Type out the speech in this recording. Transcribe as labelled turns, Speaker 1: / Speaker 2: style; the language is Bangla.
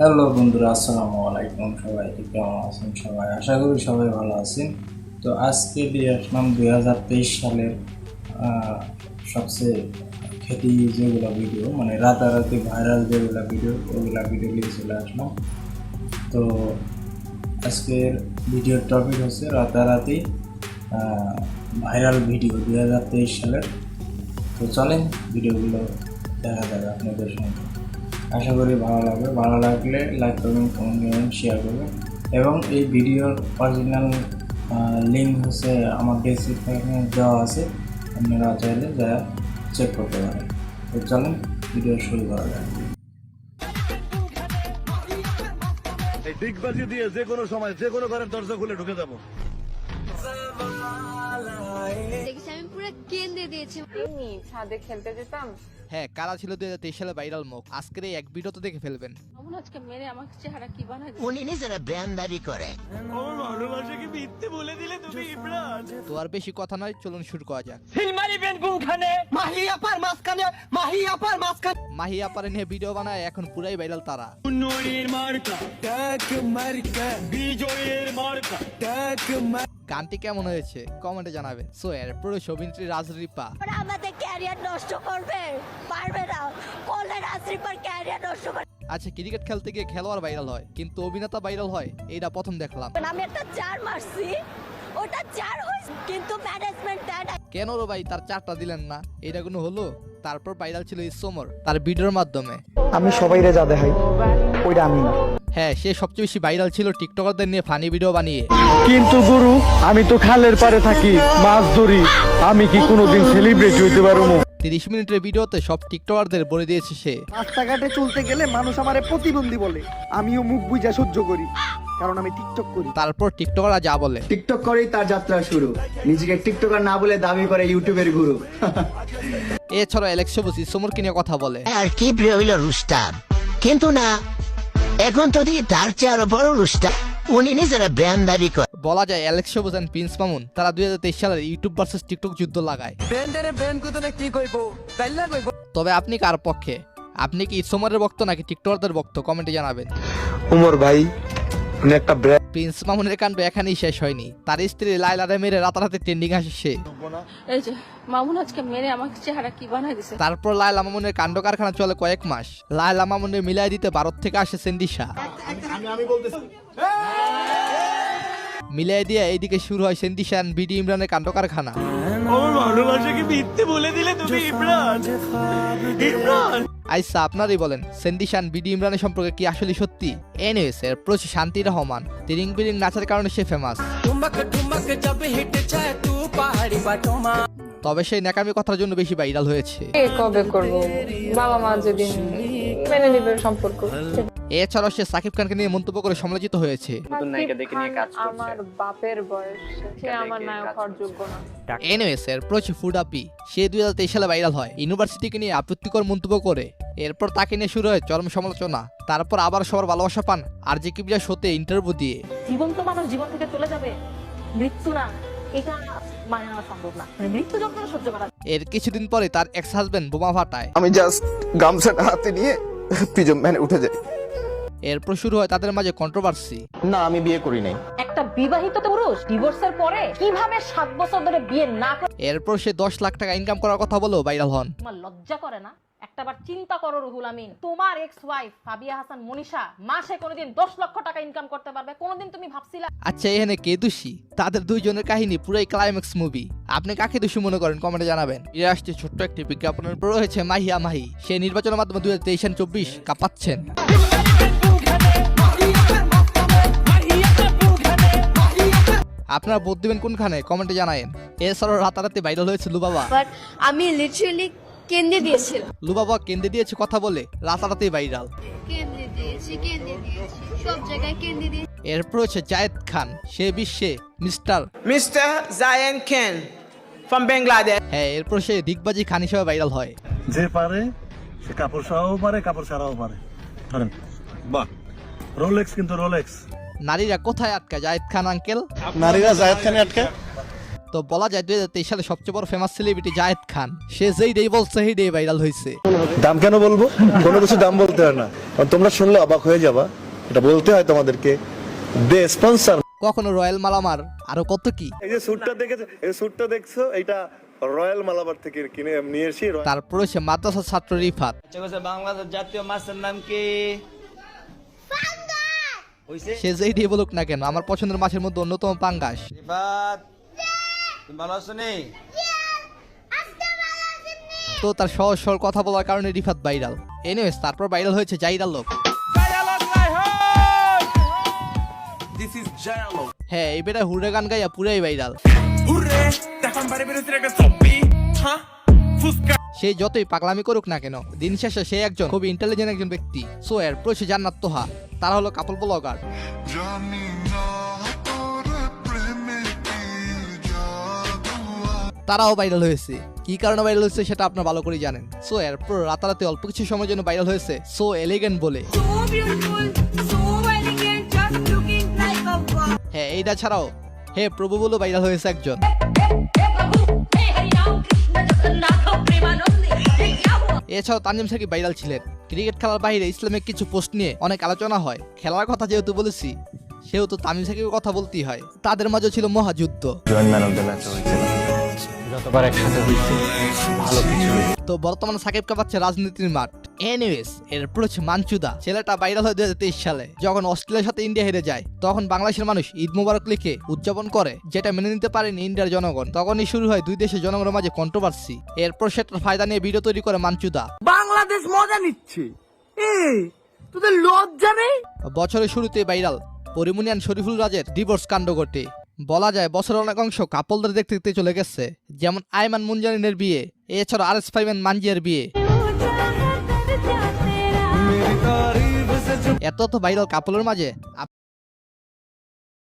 Speaker 1: হ্যালো বন্ধুরা, আসসালামু আলাইকুম। সবাইকে কেমন আছেন? সবাই আশা করি সবাই ভালো আছেন। তো আজকে দিয়ে আসলাম 2023 সালের সবচেয়ে খ্যাতি যেগুলো ভিডিও, মানে রাতারাতি ভাইরাল যেগুলো ভিডিও, ওগুলা ভিডিও নিয়ে চলে আসলাম। তো আজকের ভিডিওর টপিক হচ্ছে রাতারাতি ভাইরাল ভিডিও 2023 সালের। তো চলেন ভিডিওগুলো দেখা যাবে আপনাদের সঙ্গে। আশা করি ভালো লাগবে। ভালো লাগলে লাইক করবেন, কমেন্ট করবেন, শেয়ার করবেন। এবং এই ভিডিওর অরিজিনাল লিঙ্ক হচ্ছে আমার ডেসক্রিপশনে দেওয়া আছে, আপনারা চাইলে যা চেক করতে পারেন। তো চলেন ভিডিও শুরু করা যাক।
Speaker 2: এই ডিগবাজি দিয়ে যে কোনো সময় যে কোনো ঘরের দরজা খুলে ঢুকে যাবো।
Speaker 3: দেখেছি আমি পুরো কেন্দ্রে দিয়েছি।
Speaker 4: এমনি ছাদে খেলতে যেতাম।
Speaker 5: হ্যাঁ, কারা ছিল 2023 সালে ভাইরাল মুখ? আজকের এই এক ভিডিও তো দেখে ফেলবেন।
Speaker 4: মামুন আজকে মেরে আমার চেহারা কি বানাই দিল।
Speaker 6: উনি নিজেরা ব্র্যান্ড দাবি করে।
Speaker 5: তো আর বেশি কথা নয়, চলুন শুরু করা যাক। মাহি আপারে নিয়ে ভিডিও বানায় এখন পুরাই ভাইরাল তারা। গানটি কেমন হয়েছে কমেন্টে জানাবেন। সো এর পুরো অভিনেত্রী রাজরিপা
Speaker 3: ওরা আমাদের ক্যারিয়ার নষ্ট করবে, পারবে না। করলে রাজরিপার ক্যারিয়ার নষ্ট করবে।
Speaker 5: আচ্ছা, ক্রিকেট খেলতে গিয়ে খেলোয়াড় ভাইরাল হয় কিন্তু অভিনেতা ভাইরাল হয়, এইটা প্রথম দেখলাম।
Speaker 3: আমি একটা 4 মারছি, ওটা 4 হইছে, কিন্তু ম্যানেজমেন্ট দেয় না।
Speaker 5: কেন রে ভাই, তার 4টা দিলেন না? এটা কোনো হলো? তারপর ভাইরাল ছিল ইসমর তার ভিডিওর মাধ্যমে।
Speaker 7: আমি সবাইরে যা দেখাই ওইটা আমি না।
Speaker 5: হ্যাঁ, সে সবচেয়ে বেশি ভাইরাল ছিল টিকটকারদের নিয়ে ফানি ভিডিও বানিয়ে।
Speaker 7: কিন্তু গুরু, আমি তো খালের পারে থাকি, মাছ ধরি, আমি কি কোনোদিন সেলিব্রিটি হইতে পারবো?
Speaker 5: 30 মিনিটের ভিডিওতে সব টিকটকারদের বলে দিয়েছে সে।
Speaker 7: রাস্তাঘাটে চলতে গেলে মানুষ আমারে প্রতিবন্ধী বলে, আমিও মুখ বুঝা সহ্য করি, কারণ আমি টিকটক করি।
Speaker 5: তারপর টিকটকাররা যা বলে।
Speaker 8: টিকটক করেই তার যাত্রা শুরু। নিজেকে টিকটকার না বলে দাবি করে ইউটিউবের গুরু।
Speaker 5: এছাড়া অ্যালেক্স সবুজ ইসমরকে নিয়ে কথা বলে।
Speaker 6: আর কি প্রিয় হইল রুস্তাম, কিন্তু না, এখন তো দিয়ে তার চেয়ে আরো বড় রুস্তাম। উনি নিজেরা ব্র্যান্ড দাবি করে।
Speaker 5: বলা যায় অ্যালেক্স সবুজ এন্ড প্রিন্স মামুন তারা 2023 সালের ইউটিউব ভার্সেস টিকটক যুদ্ধ লাগায়। তবে আপনি কার পক্ষে? আপনি কি ইসমরের ভক্ত নাকি টিকটকারদের ভক্ত? কমেন্টে জানাবেন।
Speaker 7: উমর ভাই, উনি একটা ব্র্যান্ড।
Speaker 5: প্রিন্স মামুনের কাণ্ড এখানেই শেষ হয়নি, তার স্ত্রী লাইলারে মেরে রাতারাতি ট্রেন্ডিং আসে সে।
Speaker 4: এই যে মামুন আজকে মেরে আমার চেহারা কি বানাই দিছে।
Speaker 5: তারপর লায়লা মামুনের কাণ্ড কারখানা চলে কয়েক মাস। লায়লা মামুনের মিলাই দিতে ভারত থেকে আসে সেন্ডিসা। মিলাই দিয়ে এইদিকে শুরু হয় সেন্ডিসা এন্ড বিডি ইমরানের কাণ্ড কারখানা। আইসা আপনারই বলেন, সেন্ডিসা এন্ড বিডি ইমরানের সম্পর্কে কি আসলে সত্যি? এনিওয়েজ, এর প্রচুর শান্তি রহমান তিরিং বিরিং নাচের কারণে সে ফেমাস। তবে সেই ন্যাকামি কথার জন্য বেশি ভাইরাল হয়েছে।
Speaker 4: কবে করব? বাবা মা যেদিন মেনে নেবে সম্পর্ক।
Speaker 5: এছাড়াও সে সাকিব খানকে নিয়ে মন্তব্য করে সমালোচিত হয়েছে।
Speaker 4: আমার বাপের বয়স, সে আমার নায়ক হওয়ার যোগ্য না।
Speaker 5: এনিওয়েজ, এর প্রচুর ফুড আপি সে 2023 সালে ভাইরাল হয় ইউনিভার্সিটিকে নিয়ে আপত্তিকর মন্তব্য করে। এরপর তাকে নিয়ে শুরু হয় চরম সমালোচনা। তারপর আবার সবার ভালোবাসা পান আর জি কিবিয়া শোতে ইন্টারভিউ দিয়ে।
Speaker 9: জীবন তো মানুষ জীবন থেকে চলে যাবে, মৃত্যু না, এটা মানে নেওয়া সম্ভব না, মানে মৃত্যু যন্ত্রণা সহ্য করা।
Speaker 5: এর কিছুদিন পরে তার এক্স হাজবেন্ড বোমা ফাটায়।
Speaker 10: আমি জাস্ট গামছাটা হাতে নিয়ে প্রিজম ভ্যানে উঠে যাই।
Speaker 5: এরপর শুরু হয় তাদের মাঝে কন্ট্রোভার্সি।
Speaker 8: না, আমি বিয়ে করি নাই।
Speaker 9: একটা বিবাহিত পুরুষ ডিভোর্সের পরে কিভাবে 7 বছর ধরে বিয়ে না করে?
Speaker 5: এরপর সে 10 লাখ টাকা ইনকাম করার কথা বলেও ভাইরাল হন।
Speaker 9: তোমার লজ্জা করে না? একটাবার চিন্তা করো রুহুল আমিন, তোমার ex wife Fabia Hasan Manisha মাসে কোনোদিন 10 লক্ষ টাকা ইনকাম করতে পারবে? কোনোদিন তুমি ভাবছিলা?
Speaker 5: আচ্ছা, এখানে কে দোষী? তাদের দুইজনের কাহিনী পুরাই ক্লাইম্যাক্স মুভি। আপনি কাকে দোষী মনে করেন কমেন্টে জানাবেন। এ আসছে ছোট্ট একটি বিজ্ঞাপনের পর রয়েছে মাহিয়া মাহি। সে নির্বাচনের মাধ্যমে 2023-24 কাঁপাচ্ছেন। আপনারা ভোট দিবেন কোনখানে কমেন্টে জানায়েন। এছাড়াও রাতারাতি ভাইরাল হয়েছে লুবাবা।
Speaker 3: বাট আমি লিটারালি কেন্দ্রে দিয়েছিলাম।
Speaker 5: লুবাবা কেন্দ্রে দিয়েছে কথা বলে রাতারাতি ভাইরাল।
Speaker 3: কেন্দ্রে দিয়েছি, সব জায়গায় কেন্দ্রে দিয়েছি।
Speaker 5: এরপর হচ্ছে জায়েদ খান, সে বিশ্বে mister
Speaker 11: Zayed Khan from Bangladesh।
Speaker 5: হ্যাঁ, এরপর সে দিগবাজি খান হিসেবে ভাইরাল হয়।
Speaker 2: যে পারে সে কাপড় সরাও পারে, কাপড় ছাড়াও পারে। ধরেন, বাহ, রোলেক্স, কিন্তু রোলেক্স।
Speaker 5: নারীরা কোথায় আটকা জায়েদ খান আঙ্কেল?
Speaker 2: নারীরা জায়েদ খানে আটকে।
Speaker 5: তো বলা যায় 2023 সালে সবচেয়ে বড় ফেমাস সেলিব্রিটি জায়েদ খান, সে যেই ডে বলছে সেই ডে ভাইরাল হয়েছে।
Speaker 2: দাম কেন বলবো? কোনো কিছু দাম বলতে হয় না, কারণ তোমরা শুনলে অবাক হয়ে যাবা। এটা বলতে হয় তোমাদেরকে, দে স্পন্সর।
Speaker 5: কখনো রয়্যাল মালামার, আরো কত কি।
Speaker 2: এই যে স্যুটটা দেখেছো, এই স্যুটটা দেখছো, এটা রয়্যাল মালাবার থেকে কিনে নিয়ে এসেছি।
Speaker 5: তারপরে সে মাদ্রাসার ছাত্র রিফাত,
Speaker 11: বাংলাদেশ জাতীয় মাছের নাম কি?
Speaker 5: সে যেই ডে বলুক না কেন আমার পছন্দের মাছের মধ্যে অন্যতম পাঙ্গাস।
Speaker 11: ভালো আছো নি?
Speaker 5: তো তার সহজ সরল কথা বলার কারণে রিফাত ভাইরাল। এনিওয়েজ তারপর ভাইরাল হয়েছে জাইরালোক। হ্যাঁ, এই বেটা হুররে গান গাইয়া পুরাই ভাইরাল। সে যতই পাগলামি করুক না কেন, দিন শেষে সে একজন খুব ইন্টেলিজেন্ট একজন ব্যক্তি। সো এরপর সে জান্নাত তোহা, তারা হলো কাপল ব্লগার। তারাও ভাইরাল হয়েছে। কি কারণে ভাইরাল হয়েছে সেটা আপনারা ভালো করে জানেন। সো এরপর রাতারাতি অল্প কিছু সময়ের জন্য ভাইরাল হয়েছে সো এলিগেন্ট বলে। হ্যাঁ, এইটা ছাড়াও হে প্রভু বলে ভাইরাল হয়েছে একজন। এছাড়াও তানজিম সাকিব ভাইরাল ছিলেন। ক্রিকেট খেলার বাইরে ইসলামিক কিছু পোস্ট নিয়ে অনেক আলোচনা হয়। খেলার কথা যেহেতু বলেছি সেহেতু তানজিম সাকিবের কথা বলতেই হয়। তাদের মাঝে ছিল মহাযুদ্ধ। তো বর্তমানে সাকিবকে পাচ্ছে রাজনীতির মাঠ। এনিওয়েজ এরপর হচ্ছে মানচুদা। ছেলেটা ভাইরাল হয় 2023 সালে, যখন অস্ট্রেলিয়ার সাথে ইন্ডিয়া হেরে যায়। তখন বাংলাদেশের মানুষ ঈদ মোবারক লিখে উদযাপন করে, যেটা মেনে নিতে পারেনি ইন্ডিয়ার জনগণ। তখনই শুরু হয় দুই দেশের জনগণের মাঝে কন্ট্রোভার্সি। এরপর সেটার ফায়দা নিয়ে ভিডিও তৈরি করে মানচুদা।
Speaker 7: বাংলাদেশ মজা নিচ্ছে, তোদের লজ্জা নেই?
Speaker 5: বছরের শুরুতে ভাইরাল পরিমনিয়ান শরীফুল রাজের ডিভোর্স কাণ্ড ঘটে। বলা যায় বছরের অনেক অংশ কাপলদের দেখতে দেখতে চলে গেছে, যেমন আইমান মুনজারিনের বিয়ে, এছাড়া RS ফাইমান মানজিয়ার বিয়ে। এত ভাইরাল কাপলের মাঝে